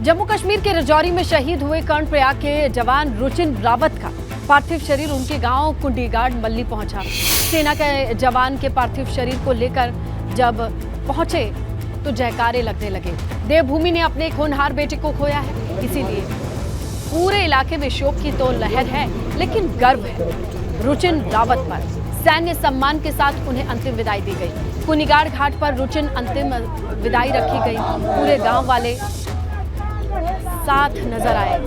जम्मू कश्मीर के राजौरी में शहीद हुए कर्णप्रयाग के जवान रुचिन रावत का पार्थिव शरीर उनके गांव कुंडीगाड़ मल्ली पहुंचा। सेना के जवान के पार्थिव शरीर को लेकर जब पहुंचे तो जयकारे लगने लगे। देवभूमि ने अपने एक होनहार बेटे को खोया है, इसीलिए पूरे इलाके में शोक की तो लहर है, लेकिन गर्व है। रुचिन रावत पर सैन्य सम्मान के साथ उन्हें अंतिम विदाई दी गई। कुंडीगाड़ घाट पर रुचिन अंतिम विदाई रखी गई। पूरे गांव वाले साथ नजर आए।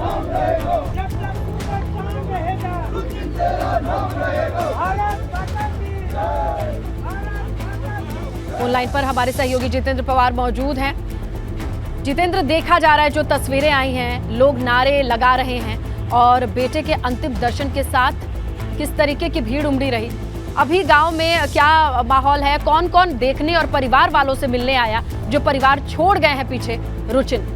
ऑनलाइन पर हमारे सहयोगी जितेंद्र पवार मौजूद हैं। जितेंद्र, देखा जा रहा है जो तस्वीरें आई हैं, लोग नारे लगा रहे हैं और बेटे के अंतिम दर्शन के साथ किस तरीके की भीड़ उमड़ी रही। अभी गांव में क्या माहौल है, कौन कौन देखने और परिवार वालों से मिलने आया जो परिवार छोड़ गए हैं पीछे? रुचिन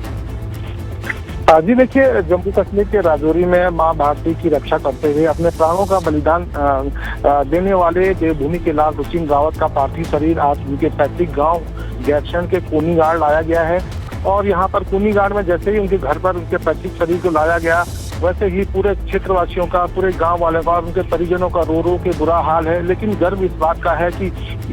जी देखिए, जम्मू कश्मीर के राजौरी में मां भारती की रक्षा करते हुए अपने प्राणों का बलिदान देने वाले देवभूमि के लाल रुचिन रावत का पार्थिव शरीर आज उनके पैतृक गांव गैरसैंण के कुंडीगाड़ लाया गया है। और यहां पर कुंडीगाड़ में जैसे ही उनके घर पर उनके पैतृक शरीर को लाया गया, वैसे ही पूरे क्षेत्रवासियों का, पूरे गांव वालों का और उनके परिजनों का रो रो के बुरा हाल है। लेकिन गर्व इस बात का है कि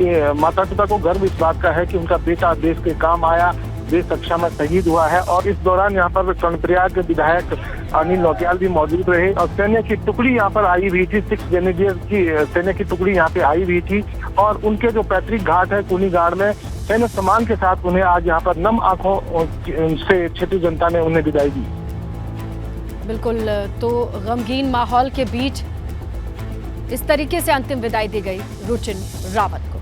ये माता पिता को गर्व इस बात का है कि उनका बेटा देश के काम आया, देश रक्षा में शहीद हुआ है। और इस दौरान यहाँ पर कर्णप्रयाग के विधायक अनिल नौटियाल भी मौजूद रहे और सैन्य की टुकड़ी यहाँ पर आई हुई थी। 6 ग्रेनेडियर की सैन्य की टुकड़ी यहाँ पे आई हुई थी और उनके जो पैतृक घाट है कुंडीगाड़ में सैन्य सम्मान के साथ उन्हें आज यहाँ पर नम आंखों से क्षेत्रीय जनता ने उन्हें विदाई दी। बिल्कुल, तो गमगीन माहौल के बीच इस तरीके से अंतिम विदाई दी गई रुचिन रावत को।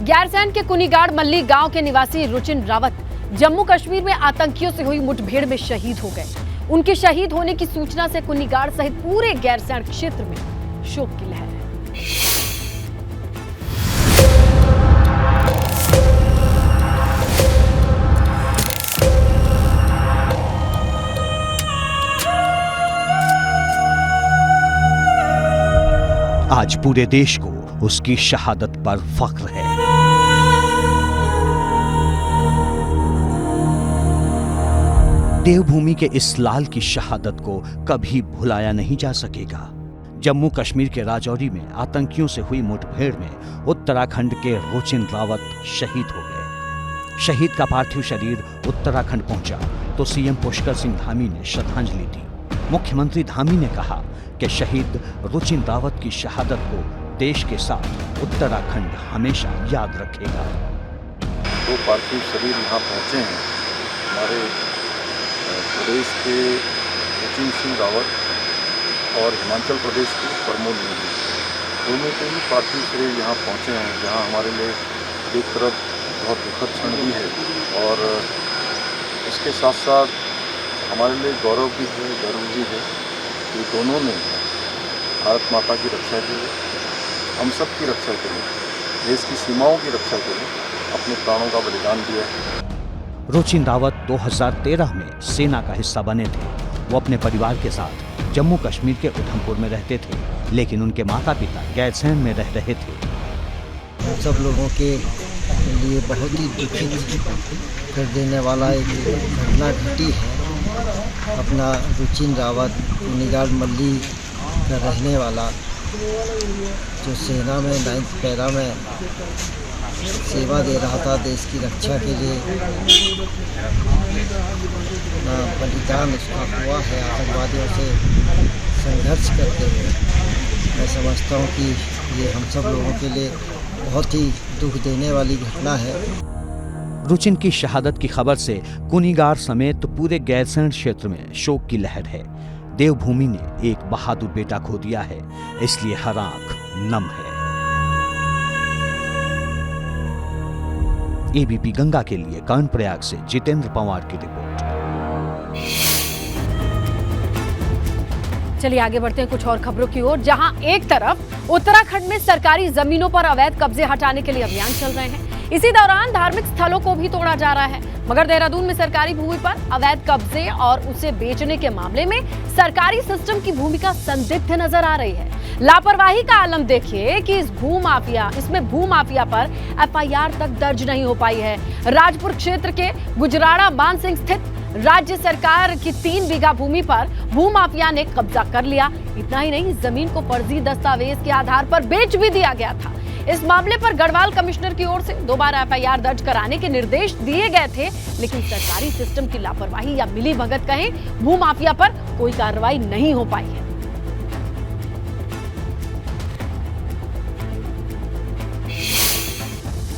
गैरसैंण के कुंडीगाड़ मल्ली गांव के निवासी रुचिन रावत जम्मू कश्मीर में आतंकियों से हुई मुठभेड़ में शहीद हो गए। उनके शहीद होने की सूचना से कुंडीगाड़ सहित पूरे गैरसैंण क्षेत्र में शोक की लहर है। आज पूरे देश को उसकी शहादत पर फख्र है। देवभूमि के इस लाल की शहादत को कभी भुलाया नहीं जा सकेगा। जम्मू कश्मीर के राजौरी में आतंकियों से हुई मुठभेड़ में उत्तराखंड के रुचिन रावत शहीद हो गए। शहीद का पार्थिव शरीर उत्तराखंड पहुंचा तो सीएम पुष्कर सिंह धामी ने श्रद्धांजलि दी। मुख्यमंत्री धामी ने कहा कि शहीद रुचिन रावत की शहादत को देश के साथ उत्तराखंड हमेशा याद रखेगा। दो पार्थिव शरीर यहाँ पहुँचे हैं। हमारे प्रदेश के रुचिन सिंह रावत और हिमाचल प्रदेश के प्रमोद मोदी, दोनों के ही पार्थिव शरीर यहाँ पहुँचे हैं, जहाँ हमारे लिए एक तरफ बहुत दुखद क्षण भी है और इसके साथ साथ हमारे लिए गौरव भी है, गर्व भी है कि दोनों ने भारत माता की रक्षा के लिए, हम सब की रक्षा के लिए, देश की सीमाओं की रक्षा के लिए अपने प्राणों का बलिदान दिया है। रुचिन रावत 2013 में सेना का हिस्सा बने थे। वो अपने परिवार के साथ जम्मू कश्मीर के उधमपुर में रहते थे, लेकिन उनके माता पिता गैरसैंण में रह रहे थे। सब लोगों के लिए बहुत ही दुखित कर देने वाला एक घटना घटी है। अपना रुचिन रावत कुंडीगाड़ मल्ली का रहने वाला, जो सेना में 9th पैरा में सेवा दे रहा था देश की रक्षा के लिए, बलिदान उसका हुआ है आतंकवादियों से संघर्ष करते हुए। मैं समझता हूँ कि ये हम सब लोगों के लिए बहुत ही दुख देने वाली घटना है। रुचिन की शहादत की खबर से कुंडीगाड़ समेत पूरे गैरसैंण क्षेत्र में शोक की लहर है। देवभूमि ने एक बहादुर बेटा खो दिया है, इसलिए हर आंख नम है। एबीपी गंगा के लिए कर्णप्रयाग से जितेंद्र पवार की रिपोर्ट। चलिए आगे बढ़ते हैं कुछ और खबरों की ओर, जहां एक तरफ उत्तराखंड में सरकारी जमीनों पर अवैध कब्जे हटाने के लिए अभियान चल रहे हैं, इसी दौरान धार्मिक स्थलों को भी तोड़ा जा रहा है। मगर देहरादून में सरकारी भूमि पर अवैध कब्जे और उसे बेचने के मामले में सरकारी सिस्टम की भूमिका संदिग्ध नजर आ रही है। लापरवाही का आलम देखिए कि इसमें भूमाफिया पर एफआईआर तक दर्ज नहीं हो पाई है। राजपुर क्षेत्र के गुजराड़ा मानसिंह स्थित राज्य सरकार की 3 बीघा भूमि पर भूमाफिया ने कब्जा कर लिया। इतना ही नहीं, जमीन को फर्जी दस्तावेज के आधार पर बेच भी दिया गया था। इस मामले पर गढ़वाल कमिश्नर की ओर से दोबारा एफआईआर दर्ज कराने के निर्देश दिए गए थे, लेकिन सरकारी सिस्टम की लापरवाही या मिलीभगत कहें, भूमाफिया पर कोई कार्रवाई नहीं हो पाई है।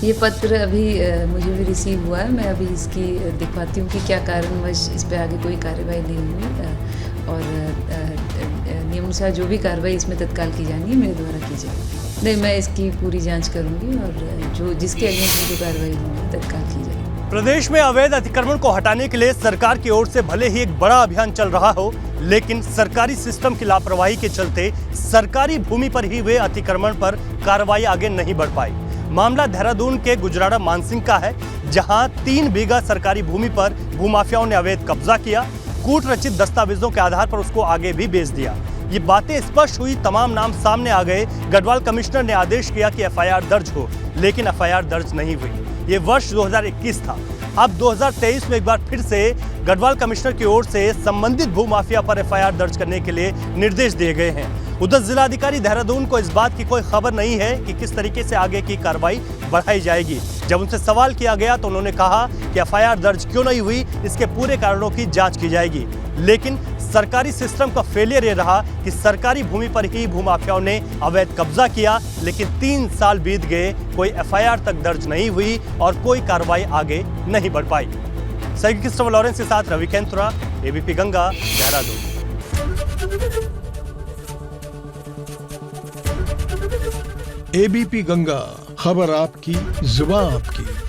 ये पत्र अभी मुझे भी रिसीव हुआ है। मैं अभी इसकी दिखवाती हूँ कि क्या कारणवश इस पर आगे कोई कार्रवाई नहीं हुई और नियमानुसार जो भी कार्रवाई इसमें तत्काल की जानी है मेरे द्वारा की जाएगी। नहीं, मैं इसकी पूरी जांच करूँगी और जो जिसके अगेंस्ट जो कार्रवाई होगी तत्काल की जाएगी। प्रदेश में अवैध अतिक्रमण को हटाने के लिए सरकार की ओर से भले ही एक बड़ा अभियान चल रहा हो, लेकिन सरकारी सिस्टम की लापरवाही के चलते सरकारी भूमि पर ही हुए अतिक्रमण पर कार्रवाई आगे नहीं बढ़ पाई। मामला देहरादून के गुजराड़ा मानसिंह का है, जहां 3 बीघा सरकारी भूमि पर भूमाफियाओं ने अवैध कब्जा किया, कूट रचित दस्तावेजों के आधार पर उसको आगे भी बेच दिया। ये बातें स्पष्ट हुई, तमाम नाम सामने आ गए। गढ़वाल कमिश्नर ने आदेश किया कि एफआईआर दर्ज हो, लेकिन एफआईआर दर्ज नहीं हुई। ये वर्ष 2021 था। अब 2023 में एक बार फिर से गढ़वाल कमिश्नर की ओर से संबंधित भूमाफिया पर एफआईआर दर्ज करने के लिए निर्देश दिए गए हैं। उधर जिलाधिकारी देहरादून को इस बात की कोई खबर नहीं है कि किस तरीके से आगे की कार्रवाई बढ़ाई जाएगी। जब उनसे सवाल किया गया तो उन्होंने कहा कि एफआईआर दर्ज क्यों नहीं हुई, इसके पूरे कारणों की जांच की जाएगी। लेकिन सरकारी सिस्टम का फेलियर ये रहा कि सरकारी भूमि पर ही भूमाफियाओं ने अवैध कब्जा किया, लेकिन 3 साल बीत गए, कोई एफआईआर तक दर्ज नहीं हुई और कोई कार्रवाई आगे नहीं बढ़ पाई। सहयोगी क्रिस्टोफर लॉरेंस के साथ रवि कैंथुरा, एबीपी गंगा, देहरादून। एबीपी गंगा, खबर आपकी, जुबान आपकी।